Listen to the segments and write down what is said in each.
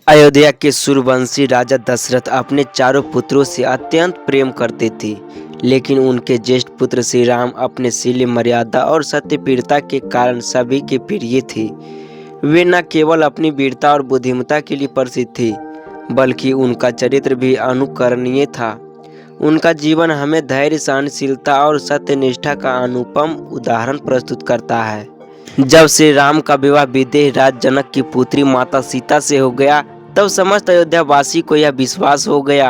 अयोध्या के सूर्यवंशी राजा दशरथ अपने चारों पुत्रों से अत्यंत प्रेम करते थे, लेकिन उनके ज्येष्ठ पुत्र श्री राम अपने शील, मर्यादा और सत्यप्रियता के कारण सभी के प्रिय थे। वे न केवल अपनी वीरता और बुद्धिमत्ता के लिए प्रसिद्ध थे, बल्कि उनका चरित्र भी अनुकरणीय था। उनका जीवन हमें धैर्य, सहनशीलता और सत्यनिष्ठा का अनुपम उदाहरण प्रस्तुत करता है। जब श्री राम का विवाह विदेह राज जनक की पुत्री माता सीता से हो गया, तब समस्त अयोध्या वासी को यह विश्वास हो गया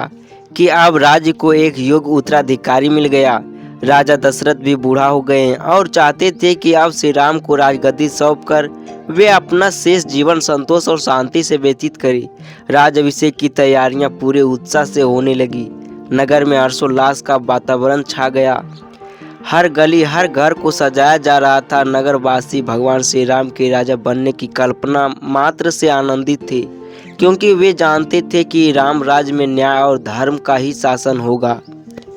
कि अब राज्य को एक योग्य उत्तराधिकारी मिल गया। राजा दशरथ भी बूढ़ा हो गए और चाहते थे कि अब श्री राम को राजगद्दी सौंपकर वे अपना शेष जीवन संतोष और शांति से व्यतीत करें। राजाभिषेक की तैयारियां पूरे उत्साह से होने लगी। नगर में हर्षोल्लास का वातावरण छा गया। हर गली, हर घर को सजाया जा रहा था। नगरवासी भगवान श्री राम के राजा बनने की कल्पना मात्र से आनंदित थे, क्योंकि वे जानते थे कि राम राज्य में न्याय और धर्म का ही शासन होगा।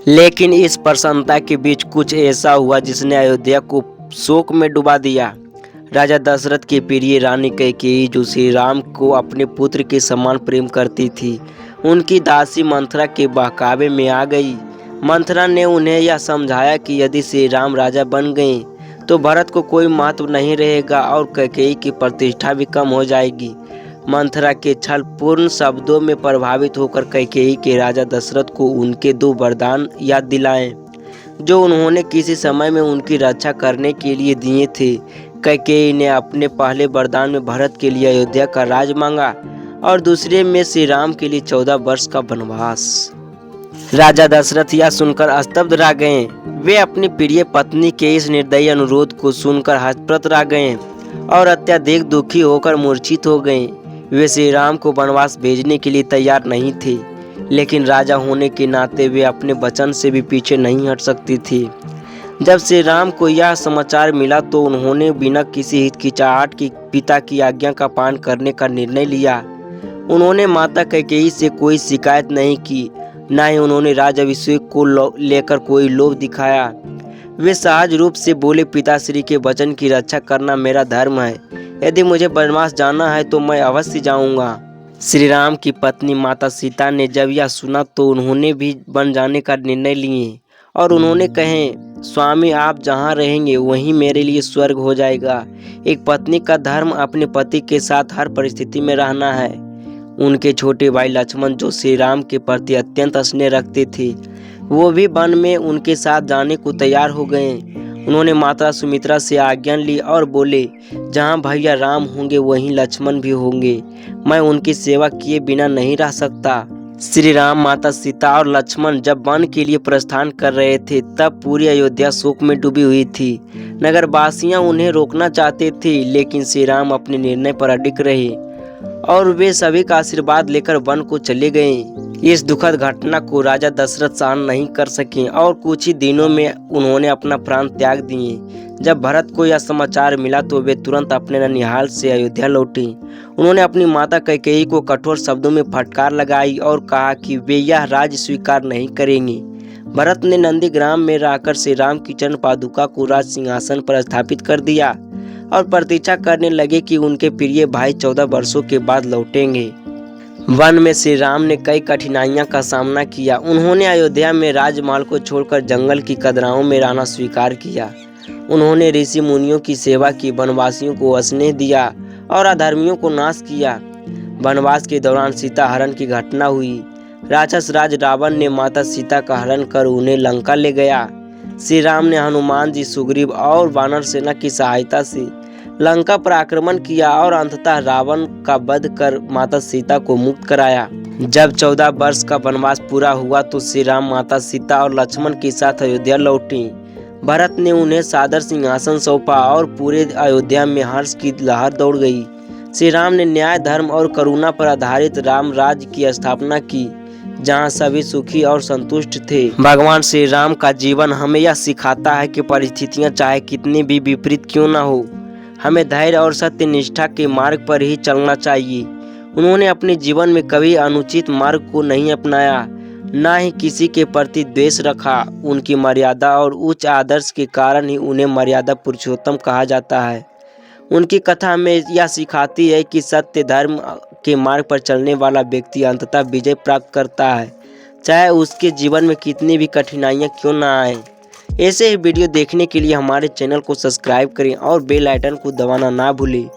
लेकिन इस प्रसन्नता के बीच कुछ ऐसा हुआ जिसने अयोध्या को शोक में डुबा दिया। राजा दशरथ की प्रिय रानी कैकेयी, जो श्री राम को अपने पुत्र के समान प्रेम करती थी, उनकी दासी मंथरा के बहकावे में आ गई। मंथरा ने उन्हें यह समझाया कि यदि श्री राम राजा बन गए तो भरत को कोई महत्व नहीं रहेगा और कैकेयी की प्रतिष्ठा भी कम हो जाएगी। मंथरा के छलपूर्ण शब्दों में प्रभावित होकर कैकेयी के राजा दशरथ को उनके 2 वरदान याद दिलाए, जो उन्होंने किसी समय में उनकी रक्षा करने के लिए दिए थे। कैकेयी ने अपने पहले वरदान में भरत के लिए अयोध्या का राज मांगा और दूसरे में श्री राम के लिए 14 वर्ष का वनवास। राजा दशरथ यह सुनकर स्तब्ध रह गए। वे अपनी प्रिय पत्नी के इस निर्दयी अनुरोध को सुनकर हतप्रभ रह गए और अत्यधिक दुखी होकर मूर्छित हो गए। वे श्री राम को वनवास भेजने के लिए तैयार नहीं थे, लेकिन राजा होने के नाते वे अपने वचन से भी पीछे नहीं हट सकती थी। जब श्री राम को यह समाचार मिला तो उन्होंने बिना किसी हिचकिचाहट के पिता की आज्ञा का पालन करने का निर्णय लिया। उन्होंने माता कैकेयी से कोई शिकायत नहीं की, न ही उन्होंने राज्याभिषेक को लेकर कोई लोभ दिखाया। वे सहज रूप से बोले, पिताश्री के वचन की रक्षा करना मेरा धर्म है। यदि मुझे वनवास जाना है तो मैं अवश्य जाऊंगा। श्री राम की पत्नी माता सीता ने जब यह सुना तो उन्होंने भी वन जाने का निर्णय लिए और उन्होंने कहे, स्वामी आप जहाँ रहेंगे वहीं मेरे लिए स्वर्ग हो जाएगा। एक पत्नी का धर्म अपने पति के साथ हर परिस्थिति में रहना है। उनके छोटे भाई लक्ष्मण, जो श्री राम के प्रति अत्यंत स्नेह रखते थे, वो भी वन में उनके साथ जाने को तैयार हो गए। उन्होंने माता सुमित्रा से आज्ञा ली और बोले, जहाँ भैया राम होंगे वहीं लक्ष्मण भी होंगे। मैं उनकी सेवा किए बिना नहीं रह सकता। श्री राम, माता सीता और लक्ष्मण जब वन के लिए प्रस्थान कर रहे थे तब पूरी अयोध्या शोक में डूबी हुई थी। नगरवासियां उन्हें रोकना चाहते थे, लेकिन श्री राम अपने निर्णय पर अडिग रहे और वे सभी का आशीर्वाद लेकर वन को चले गए। इस दुखद घटना को राजा दशरथ सहन नहीं कर सके और कुछ ही दिनों में उन्होंने अपना प्राण त्याग दिए। जब भरत को यह समाचार मिला तो वे तुरंत अपने ननिहाल से अयोध्या लौटे। उन्होंने अपनी माता कैकेयी को कठोर शब्दों में फटकार लगाई और कहा कि वे यह राज्य स्वीकार नहीं करेंगे। भरत ने नंदीग्राम में रहकर श्री राम की चरण पादुका को राज सिंहासन पर स्थापित कर दिया और प्रतीक्षा करने लगे कि उनके प्रिय भाई 14 वर्षों के बाद लौटेंगे। वन में श्री राम ने कई कठिनाइयों का सामना किया। उन्होंने अयोध्या में राजमहल को छोड़कर जंगल की कदराओं में रहना स्वीकार किया। उन्होंने ऋषि मुनियों की सेवा की, वनवासियों को स्नेह दिया और अधर्मियों को नाश किया। वनवास के दौरान सीता हरण की घटना हुई। राक्षस राज रावण ने माता सीता का हरण कर उन्हें लंका ले गया। श्री राम ने हनुमान जी, सुग्रीव और वानर सेना की सहायता से लंका पर आक्रमण किया और अंततः रावण का वध कर माता सीता को मुक्त कराया। जब 14 वर्ष का वनवास पूरा हुआ तो श्री राम माता सीता और लक्ष्मण के साथ अयोध्या लौटे। भरत ने उन्हें सादर सिंहासन सौंपा और पूरे अयोध्या में हर्ष की लहर दौड़ गई। श्री राम ने न्याय, धर्म और करुणा पर आधारित राम राज्य की स्थापना की, जहाँ सभी सुखी और संतुष्ट थे। भगवान श्री राम का जीवन हमें यह सिखाता है कि परिस्थितियाँ चाहे कितनी भी विपरीत क्यों न हो, हमें धैर्य और सत्य निष्ठा के मार्ग पर ही चलना चाहिए। उन्होंने अपने जीवन में कभी अनुचित मार्ग को नहीं अपनाया, न ही किसी के प्रति द्वेष रखा। उनकी मर्यादा और उच्च आदर्श के कारण ही उन्हें मर्यादा पुरुषोत्तम कहा जाता है। उनकी कथा हमें यह सिखाती है कि सत्य धर्म के मार्ग पर चलने वाला व्यक्ति अंततः विजय प्राप्त करता है, चाहे उसके जीवन में कितनी भी कठिनाइयाँ क्यों ना आए। ऐसे ही वीडियो देखने के लिए हमारे चैनल को सब्सक्राइब करें और बेल आइकन को दबाना ना भूलें।